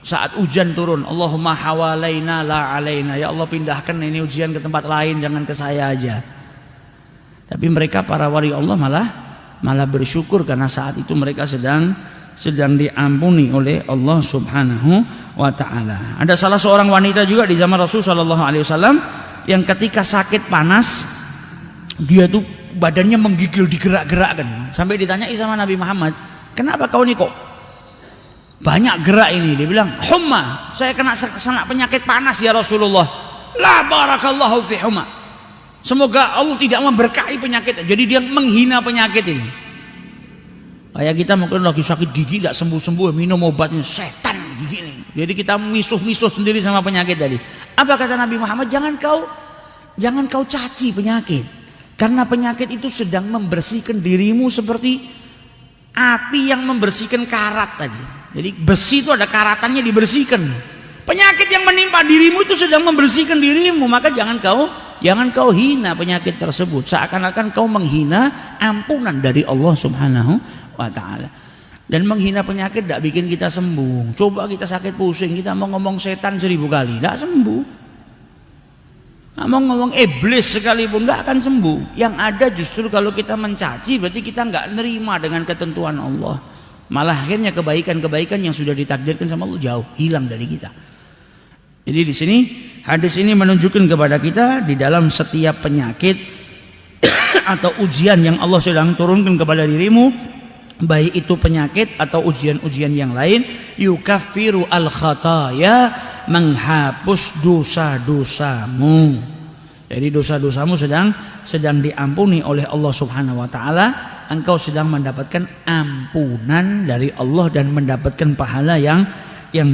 saat hujan turun, Allahumma hawalaina la alaina, ya Allah pindahkan ini ujian ke tempat lain, jangan ke saya aja. Tapi mereka para wali Allah malah bersyukur karena saat itu mereka sedang diampuni oleh Allah Subhanahu wa taala. Ada salah seorang wanita juga di zaman Rasul sallallahu alaihi wasallam yang ketika sakit panas dia tuh badannya menggigil, digerak-gerakkan. Sampai ditanyai sama Nabi Muhammad, "Kenapa kau ini kok banyak gerak ini?" Dia bilang, "Humma, saya kena penyakit panas ya Rasulullah." La barakallahu fi humma. Semoga Allah tidak memberkahi penyakit. Jadi dia menghina penyakit ini. Kayak kita mungkin lagi sakit gigi tidak sembuh-sembuh, minum obatnya, setan gigi ini. Jadi kita misuh-misuh sendiri sama penyakit tadi. Apa kata Nabi Muhammad? Jangan kau caci penyakit. Karena penyakit itu sedang membersihkan dirimu seperti api yang membersihkan karat tadi. Jadi besi itu ada karatannya, dibersihkan. Penyakit yang menimpa dirimu itu sedang membersihkan dirimu, maka jangan kau hina penyakit tersebut, seakan-akan kau menghina ampunan dari Allah Subhanahu wa taala. Dan menghina penyakit tidak bikin kita sembuh. Coba kita sakit pusing, kita mau ngomong setan 1000 kali, tidak sembuh. Mau ngomong iblis sekalipun tidak akan sembuh. Yang ada justru kalau kita mencaci, berarti kita nggak nerima dengan ketentuan Allah. Malah akhirnya kebaikan-kebaikan yang sudah ditakdirkan sama Allah jauh hilang dari kita. Jadi di sini hadis ini menunjukkan kepada kita di dalam setiap penyakit atau ujian yang Allah sedang turunkan kepada dirimu, baik itu penyakit atau ujian-ujian yang lain, yukaffiru al khataya, menghapus dosa-dosamu. Jadi dosa-dosamu sedang diampuni oleh Allah Subhanahu wa taala. Engkau sedang mendapatkan ampunan dari Allah dan mendapatkan pahala yang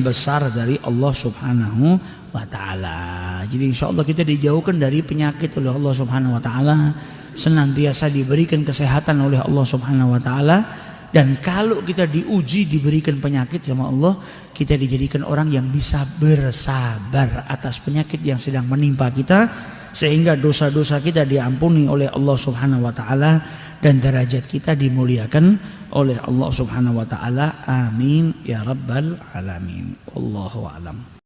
besar dari Allah Subhanahu wa taala. Jadi insyaallah kita dijauhkan dari penyakit oleh Allah Subhanahu wa taala, senantiasa diberikan kesehatan oleh Allah Subhanahu wa taala, dan kalau kita diuji diberikan penyakit sama Allah, kita dijadikan orang yang bisa bersabar atas penyakit yang sedang menimpa kita, sehingga dosa-dosa kita diampuni oleh Allah Subhanahu wa taala dan derajat kita dimuliakan oleh Allah Subhanahu wa taala. Amin ya rabbal alamin. Wallahu a'lam.